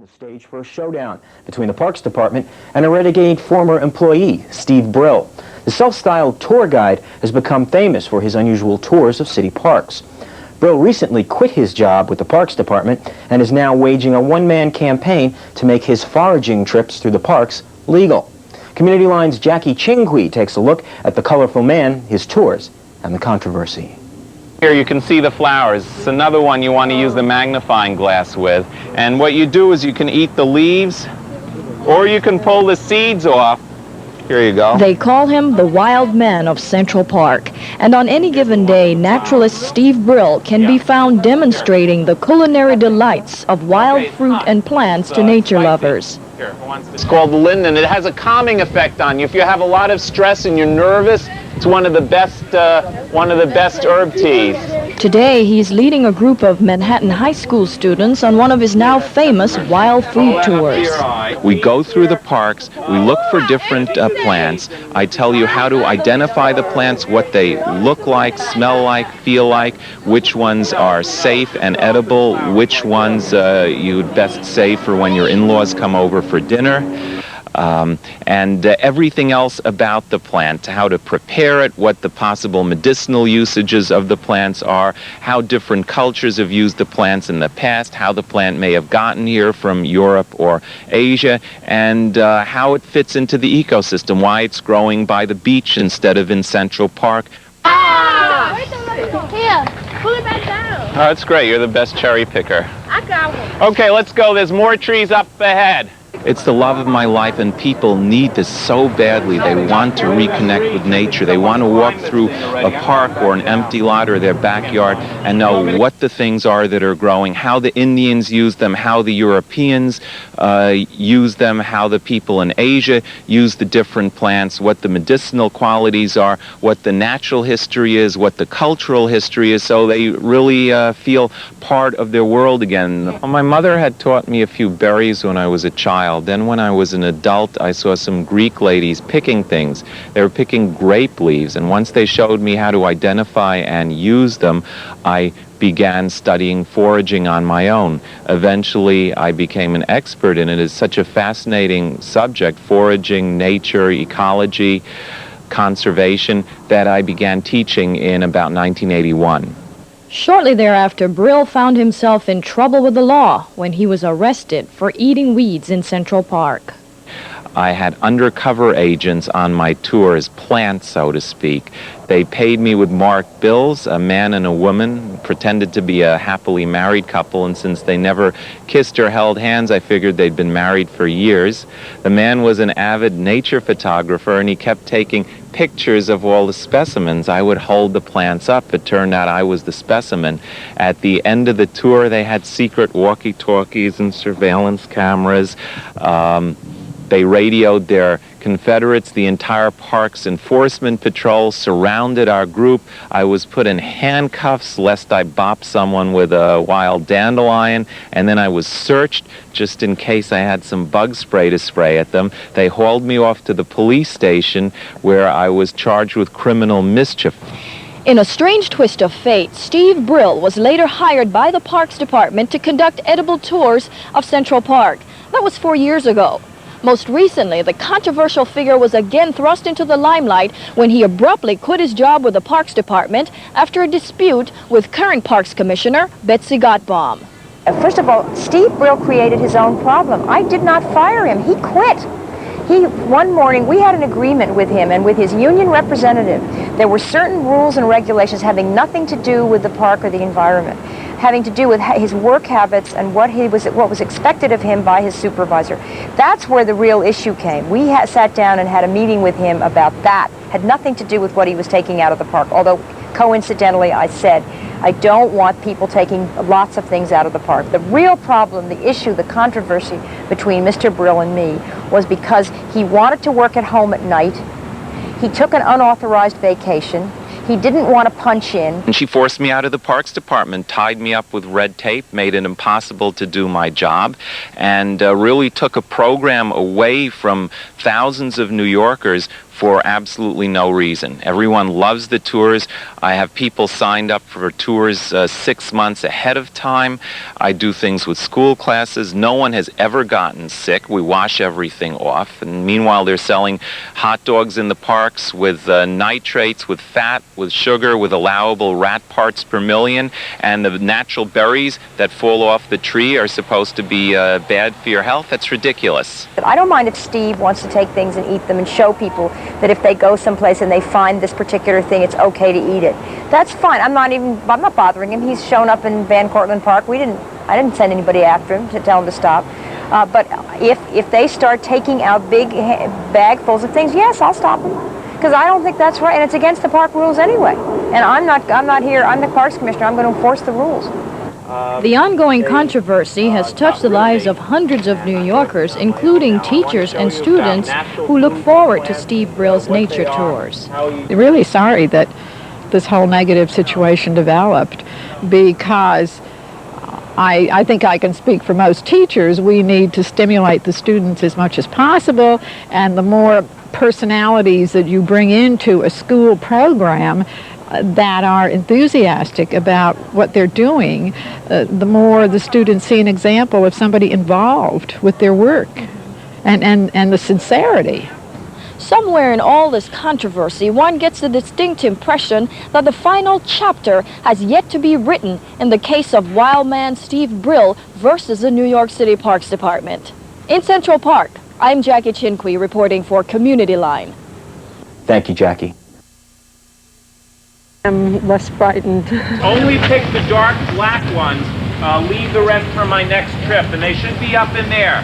The stage for a showdown between the Parks Department and a renegade former employee, Steve Brill. The self-styled tour guide has become famous for his unusual tours of city parks. Brill recently quit his job with the Parks Department and is now waging a one-man campaign to make his foraging trips through the parks legal. Community Line's Jackie Chingui takes a look at the colorful man, his tours, and the controversy. Here you can see the flowers. It's another one you want to use the magnifying glass with. And what you do is you can eat the leaves, or you can pull the seeds off. Here you go. They call him the wild man of Central Park. And on any given day, naturalist Steve Brill can be found demonstrating the culinary delights of wild fruit and plants to nature lovers. It's called linden. It has a calming effect on you. If you have a lot of stress and you're nervous, it's one of the best herb teas. Today, he's leading a group of Manhattan high school students on one of his now famous wild fruit tours. We go through the parks, we look for different plants. I tell you how to identify the plants, what they look like, smell like, feel like, which ones are safe and edible, which ones you'd best save for when your in-laws come over for dinner. And everything else about the plant, how to prepare it, what the possible medicinal usages of the plants are, how different cultures have used the plants in the past, how the plant may have gotten here from Europe or Asia, and how it fits into the ecosystem, why it's growing by the beach instead of in Central Park. Ah! Here, pull it back down. Oh, that's great. You're the best cherry picker. I got one. Okay, let's go. There's more trees up ahead. It's the love of my life, and people need this so badly. They want to reconnect with nature. They want to walk through a park or an empty lot or their backyard and know what the things are that are growing, how the Indians use them, how the Europeans use them, how the people in Asia use the different plants, what the medicinal qualities are, what the natural history is, what the cultural history is, so they really feel part of their world again. My mother had taught me a few berries when I was a child. Then when I was an adult, I saw some Greek ladies picking things. They were picking grape leaves, and once they showed me how to identify and use them, I began studying foraging on my own. Eventually, I became an expert in it. It's such a fascinating subject, foraging, nature, ecology, conservation, that I began teaching in about 1981. Shortly thereafter, Brill found himself in trouble with the law when he was arrested for eating weeds in Central Park. I had undercover agents on my tours, plants, so to speak. They paid me with marked bills, a man and a woman, pretended to be a happily married couple, and since they never kissed or held hands, I figured they'd been married for years. The man was an avid nature photographer, and he kept taking pictures of all the specimens. I would hold the plants up. It turned out I was the specimen. At the end of the tour, they had secret walkie-talkies and surveillance cameras. They radioed their Confederates. The entire Parks Enforcement Patrol surrounded our group. I was put in handcuffs lest I bop someone with a wild dandelion, and then I was searched just in case I had some bug spray to spray at them. They hauled me off to the police station where I was charged with criminal mischief. In a strange twist of fate, Steve Brill was later hired by the Parks Department to conduct edible tours of Central Park. That was 4 years ago. Most recently, the controversial figure was again thrust into the limelight when he abruptly quit his job with the Parks Department after a dispute with current Parks Commissioner Betsy Gotbaum. First of all, Steve Brill created his own problem. I did not fire him. He quit. One morning, we had an agreement with him and with his union representative. There were certain rules and regulations having nothing to do with the park or the environment, having to do with his work habits and what was expected of him by his supervisor. That's where the real issue came. We sat down and had a meeting with him about that. Had nothing to do with what he was taking out of the park, although coincidentally I said, I don't want people taking lots of things out of the park. The real problem, the issue, the controversy between Mr. Brill and me was because he wanted to work at home at night. He took an unauthorized vacation. He didn't want to punch in. And she forced me out of the Parks Department, tied me up with red tape, made it impossible to do my job, and really took a program away from thousands of New Yorkers for absolutely no reason. Everyone loves the tours. I have people signed up for tours 6 months ahead of time. I do things with school classes. No one has ever gotten sick. We wash everything off. And meanwhile, they're selling hot dogs in the parks with nitrates, with fat, with sugar, with allowable rat parts per million. And the natural berries that fall off the tree are supposed to be bad for your health. That's ridiculous. I don't mind if Steve wants to take things and eat them and show people that if they go someplace and they find this particular thing, it's okay to eat it. That's fine. I'm not bothering him. He's shown up in Van Cortlandt Park. I didn't send anybody after him to tell him to stop. But if they start taking out big bagfuls of things, yes, I'll stop them. Because I don't think that's right, and it's against the park rules anyway. And I'm not here. I'm the Parks Commissioner. I'm going to enforce the rules. The ongoing controversy has touched the lives of hundreds of New Yorkers, including teachers and students who look forward to Steve Brill's nature tours. Really sorry that this whole negative situation developed, because I think I can speak for most teachers. We need to stimulate the students as much as possible, and the more personalities that you bring into a school program that are enthusiastic about what they're doing, the more the students see an example of somebody involved with their work, and the sincerity. Somewhere in all this controversy, one gets the distinct impression that the final chapter has yet to be written in the case of wildman Steve Brill versus the New York City Parks Department. In Central Park, I'm Jackie Chinqui reporting for Community Line. Thank you, Jackie. I'm less frightened. Only pick the dark black ones. Leave the rest for my next trip, and they should be up in there.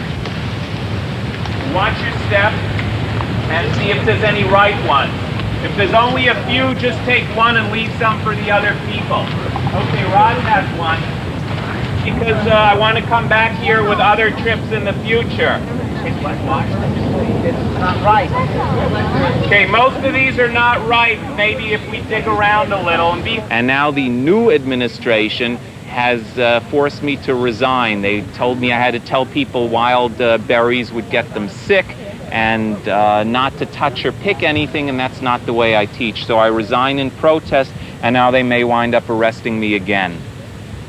Watch your step and see if there's any right ones. If there's only a few, just take one and leave some for the other people. Okay, Rod has one, because I want to come back here with other trips in the future. It's not right. Okay, most of these are not right. Maybe if we dig around a little and now the new administration has forced me to resign. They told me I had to tell people wild berries would get them sick, and not to touch or pick anything, and that's not the way I teach. So I resign in protest, and now they may wind up arresting me again.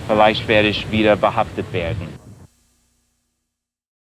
Vielleicht werde ich wieder behaftet werden.